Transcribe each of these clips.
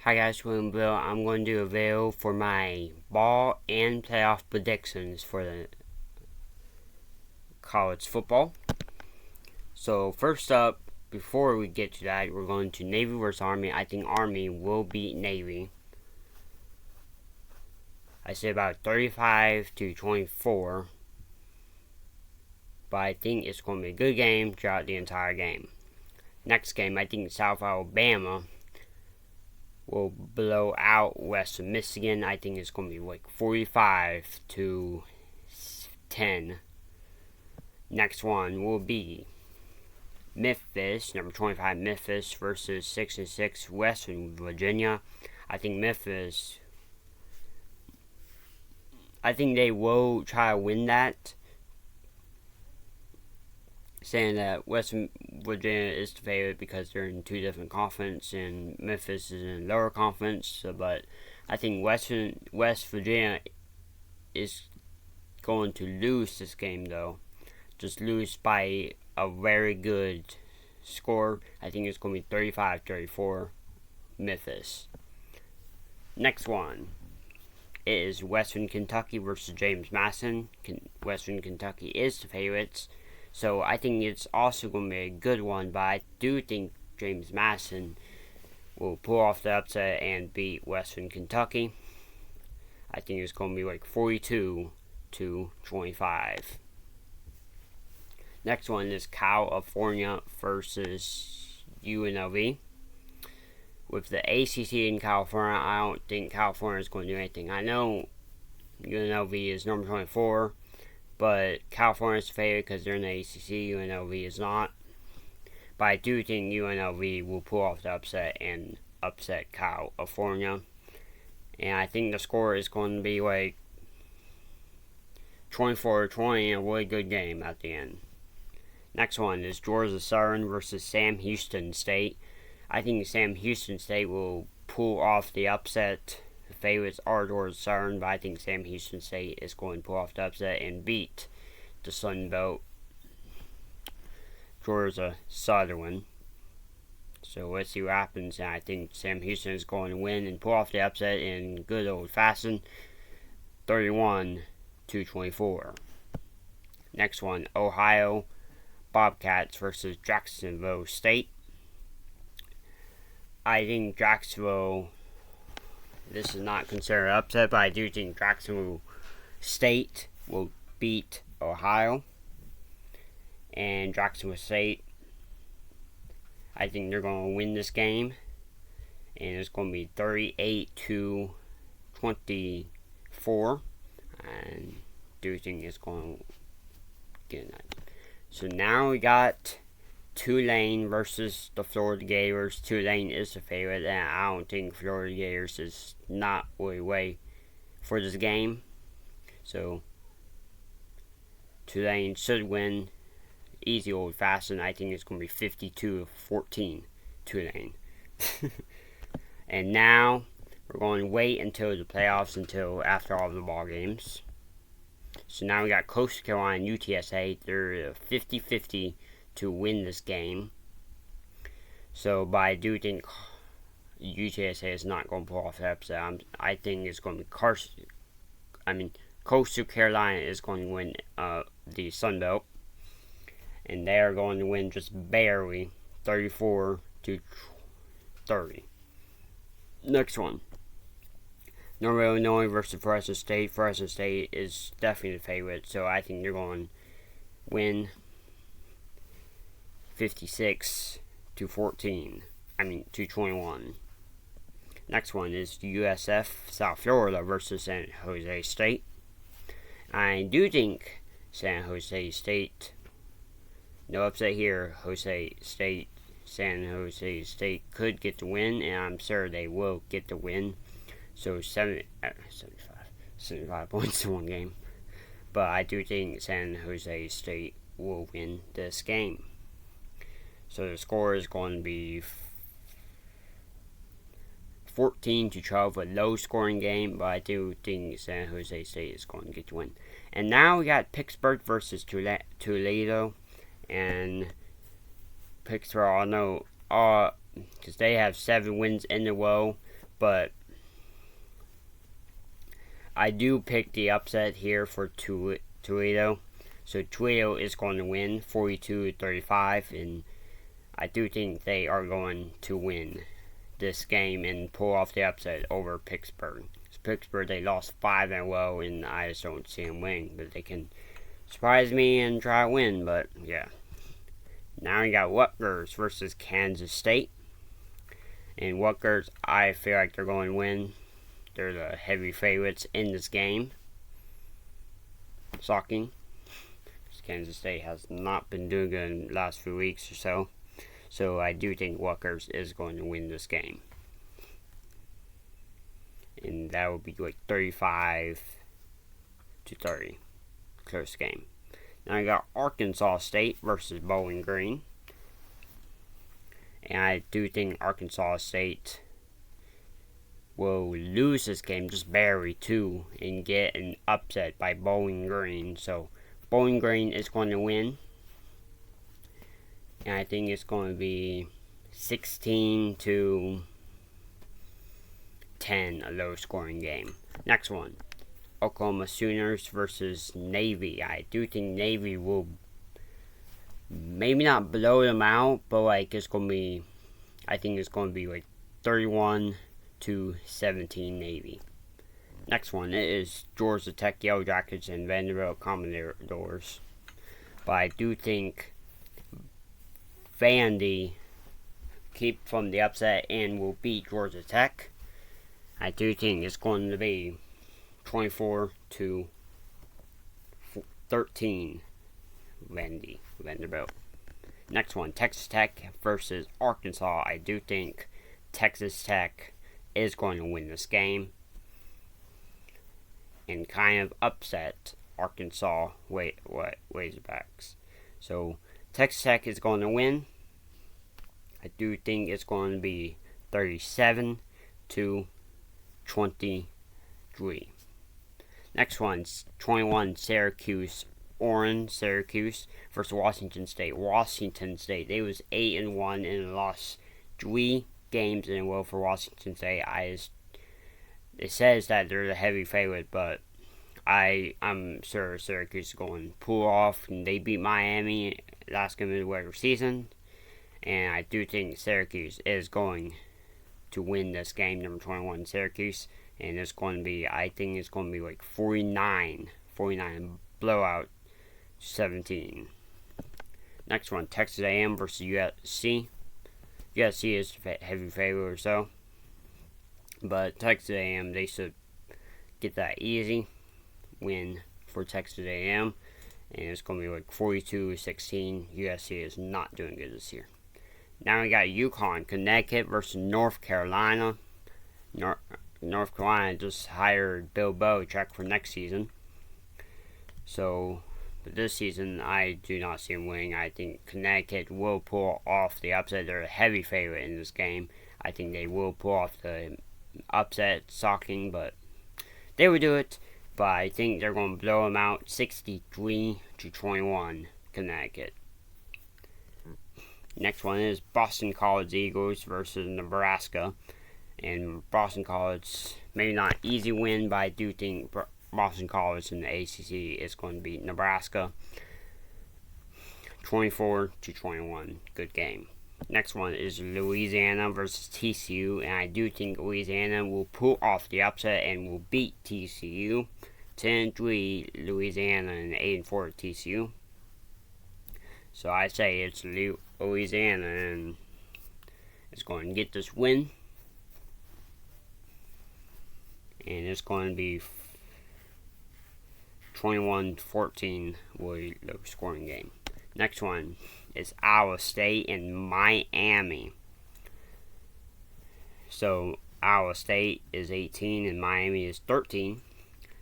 Hi guys, William Bill. I'm going to do a video for my ball and playoff predictions for the college football. So first up, before we get to that, we're going to Navy versus Army. I think Army will beat Navy. I say about 35-24. But I think it's going to be a good game throughout the entire game. Next game, I think South Alabama will blow out Western Michigan. I think it's going to be like 45-10. Next one will be Memphis, number 25 Memphis versus 6-6 Western Virginia. I think they will try to win that, saying that Western Virginia is the favorite because they're in two different conferences and Memphis is in lower conference. But I think West Virginia is going to lose this game though. Just lose by a very good score. I think it's going to be 35-34 Memphis. Next one is Western Kentucky versus James Madison. Western Kentucky is the favorites. So I think it's also going to be a good one, but I do think James Madison will pull off the upset and beat Western Kentucky. I think it's going to be like 42-25. Next one is California versus UNLV. With the ACC in California, I don't think California is going to do anything. I know UNLV is number 24, but California is the favorite because they're in the ACC. UNLV is not. But I do think UNLV will pull off the upset and upset California. And I think the score is going to be like 24-20, a really good game at the end. Next one is Georgia Southern versus Sam Houston State. I think Sam Houston State will pull off the upset. The favorites are Georgia Southern, but I think Sam Houston State is going to pull off the upset and beat the Sun Belt Georgia Southern. So let's see what happens. And I think Sam Houston is going to win and pull off the upset in good old fashion, 31-24. Next one, Ohio Bobcats versus Jacksonville State. I think Jacksonville, this is not considered an upset, but I do think Jacksonville State will beat Ohio. And Jacksonville State, I think they're going to win this game. And it's going to be 38-24. And do think it's going to get that. So now we got Tulane versus the Florida Gators. Tulane is the favorite, and I don't think Florida Gators is not really way for this game. So Tulane should win easy old fashioned. I think it's going to be 52-14 Tulane. And now we're going to wait until the playoffs, until after all the ball games. So now we got Coastal Carolina and UTSA. They're 50-50 to win this game. So, but I do think UTSA is not going to pull off the upset. I think it's going to be Coastal Carolina is going to win the Sun Belt. And they are going to win just barely, 34-30. Next one, Northern Illinois versus Fresno State. Fresno State is definitely the favorite, so I think they're going to win 221. Next one is USF South Florida versus San Jose State. I do think San Jose State, no upset here, San Jose State could get the win, and I'm sure they will get the win. So 75 points in one game. But I do think San Jose State will win this game. So the score is going to be 14-12, a low scoring game, but I do think San Jose State is going to get the win. And now we got Pittsburgh versus Toledo. And Pittsburgh, I know, because they have 7 wins in a row. but I do pick the upset here for Toledo. So Toledo is going to win 42-35, and I do think they are going to win this game and pull off the upset over Pittsburgh. Pittsburgh, they lost 5 in a row, and I just don't see them winning. But they can surprise me and try to win. But yeah, now we got Rutgers versus Kansas State, and Rutgers, I feel like they're going to win. They're the heavy favorites in this game. Shocking. Kansas State has not been doing good in the last few weeks or so. So I do think Rutgers is going to win this game. And that would be like 35-30. Close game. Now I got Arkansas State versus Bowling Green. And I do think Arkansas State will lose this game just barely too and get an upset by Bowling Green. So Bowling Green is going to win. And I think it's going to be 16-10, a low scoring game. Next one, Oklahoma Sooners versus Navy. I do think Navy will maybe not blow them out, but like it's going to be, I think it's going to be like 31-17 Navy. Next one, it is Georgia Tech Yellow Jackets and Vanderbilt Commodores. But I do think Vandy keep from the upset and will beat Georgia Tech. I do think it's going to be 24-13 Vanderbilt. Next one, Texas Tech versus Arkansas. I do think Texas Tech is going to win this game and kind of upset Arkansas Razorbacks. So Texas Tech is going to win. I do think it's going to be 37-23. Next one's 21 Syracuse versus Washington State. Washington State, they was 8-1 and lost 3 games in a row for Washington State. It says that they're the heavy favorite, but I'm sure Syracuse is going to pull off. And they beat Miami last game of the regular season, and I do think Syracuse is going to win this game, number 21 Syracuse, and it's going to be, I think it's going to be like 49 blowout 17. Next one, Texas A&M versus USC. USC is heavy favorite or so, but Texas A&M, they should get that easy win for Texas A&M, and it's going to be like 42-16. USC is not doing good this year. Now we got UConn, Connecticut versus North Carolina. North Carolina just hired Bill Belichick for next season. So, but this season, I do not see him winning. I think Connecticut will pull off the upset. They're a heavy favorite in this game. I think they will pull off the upset, shocking, but they will do it. But I think they're going to blow them out 63-21, Connecticut. Next one is Boston College Eagles versus Nebraska. And Boston College, maybe not easy win, but I do think Boston College in the ACC is going to beat Nebraska 24-21. Good game. Next one is Louisiana versus TCU, and I do think Louisiana will pull off the upset and will beat TCU 10-3 Louisiana and 8-4 TCU. So I say it's Louisiana and it's going to get this win. And it's going to be 21-14 with a low scoring game. Next one is Iowa State and Miami. So Iowa State is 18 and Miami is 13.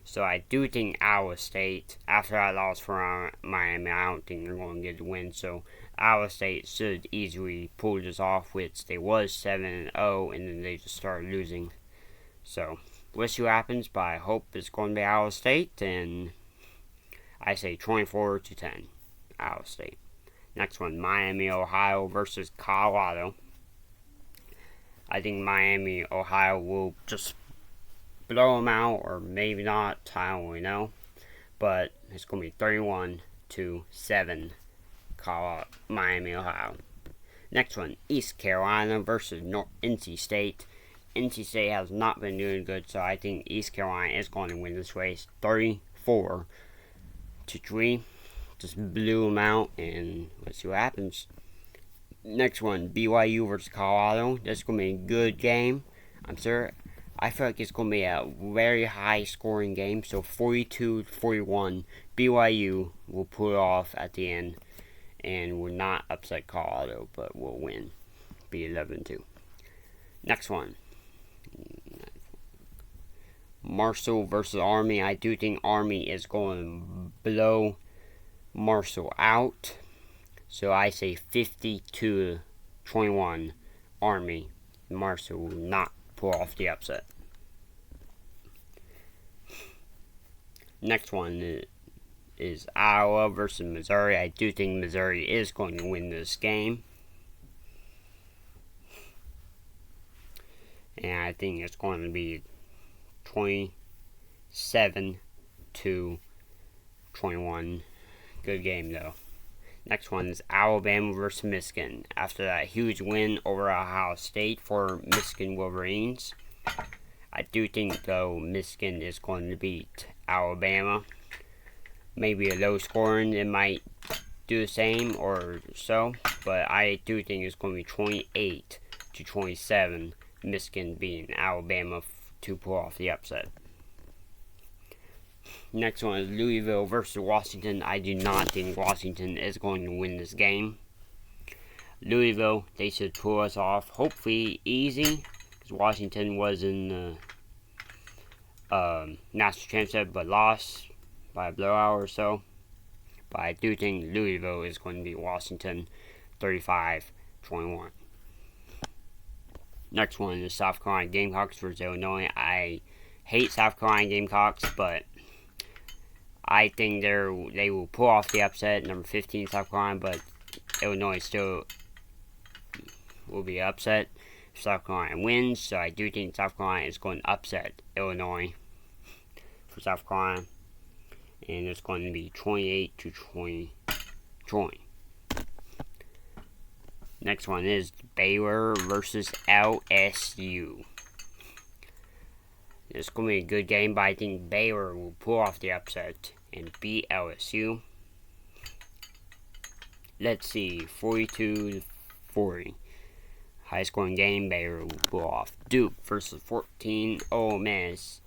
So I do think Iowa State, after that loss for Miami, I don't think they're going to get the win. So Iowa State should easily pull this off, which they was 7-0, and then they just started losing. So we'll see what happens, but I hope it's going to be Iowa State, and I say 24-10, Iowa State. Next one, Miami, Ohio versus Colorado. I think Miami, Ohio will just blow them out, or maybe not. I don't really know. But it's going to be 31-7, Miami, Ohio. Next one, East Carolina versus NC State. NC State has not been doing good, so I think East Carolina is going to win this race 34-3. Just blew them out, and let's see what happens. Next one, BYU versus Colorado. This is going to be a good game. I feel like it's going to be a very high scoring game. So 42-41. BYU will pull it off at the end and will not upset Colorado, but will win. Be 11-2. Next one, Marshall versus Army. I do think Army is going to blow Marshall out. So I say 50-21 Army. Marshall will not pull off the upset. Next one is Iowa versus Missouri. I do think Missouri is going to win this game. And I think it's going to be 27-21. Good game though. Next one is Alabama versus Michigan. After that huge win over Ohio State for Michigan Wolverines, I do think though Michigan is going to beat Alabama. Maybe a low scoring, it might do the same or so, but I do think it's going to be 28-27. Michigan beating Alabama to pull off the upset. Next one is Louisville versus Washington. I do not think Washington is going to win this game. Louisville, they should pull us off, hopefully easy, because Washington was in the national championship but lost by a blowout or so. But I do think Louisville is going to beat Washington 35-21. Next one is South Carolina Gamecocks versus Illinois. I hate South Carolina Gamecocks, but I think they will pull off the upset. Number 15 South Carolina, but Illinois still will be upset if South Carolina wins. So I do think South Carolina is going to upset Illinois for South Carolina, and it's going to be 28-20. Next one is Baylor versus LSU. It's going to be a good game, but I think Baylor will pull off the upset and beat LSU. Let's see, 42-40. High scoring game, Baylor will pull off. Duke versus 14 Ole Miss.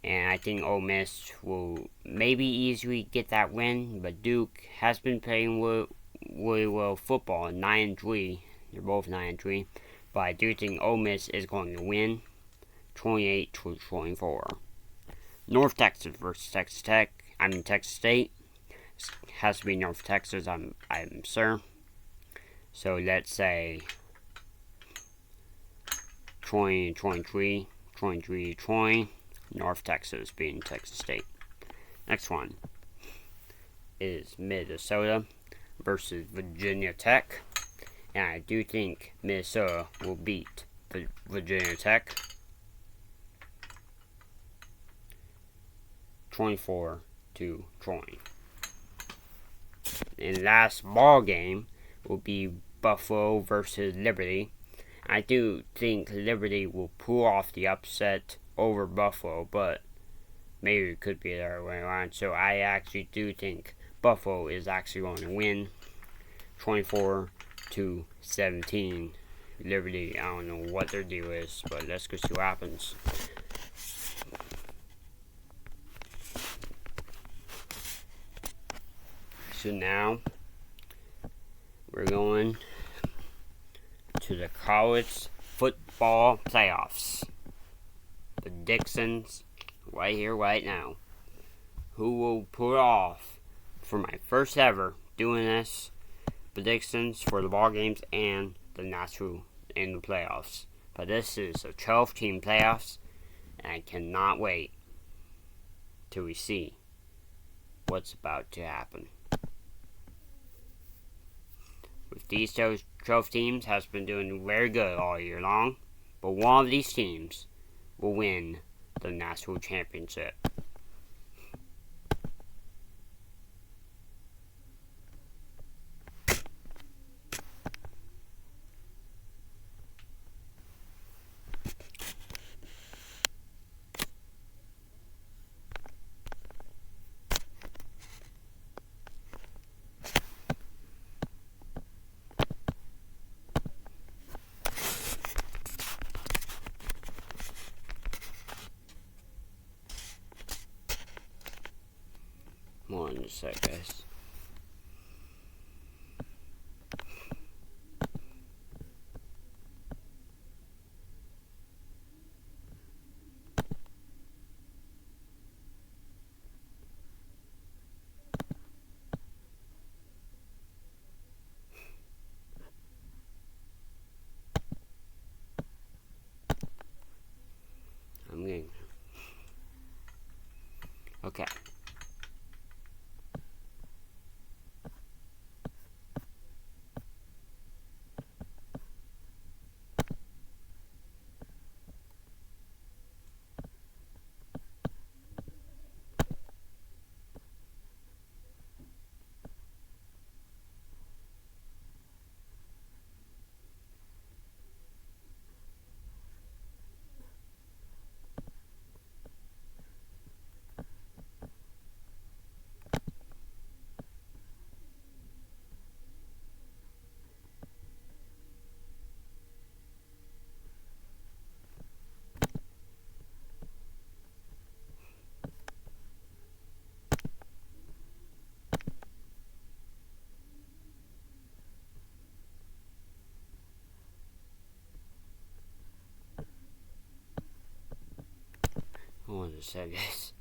And I think Ole Miss will maybe easily get that win, but Duke has been playing really well football, 9-3. They're both 9-3. But I do think Ole Miss is going to win 28-24. North Texas versus Texas State. It has to be North Texas, I'm sure. So let's say 23-20. North Texas beating Texas State. Next one is Minnesota versus Virginia Tech. And I do think Minnesota will beat Virginia Tech 24-20. And last ball game will be Buffalo versus Liberty. I do think Liberty will pull off the upset over Buffalo, but maybe it could be the other way around. So I actually do think Buffalo is actually going to win 24-17. Liberty, I don't know what their deal is, but let's go see what happens. So now we're going to the college football playoffs. Predictions right here, right now. Who will pull it off for my first ever doing this? Predictions for the ball games and the national and the playoffs. But this is a 12-team playoffs, and I cannot wait till we see what's about to happen. With these 12 teams has been doing very good all year long. but one of these teams will win the national championship. More in a sec, guys. I'm getting. Okay. Hold on a sec, guys.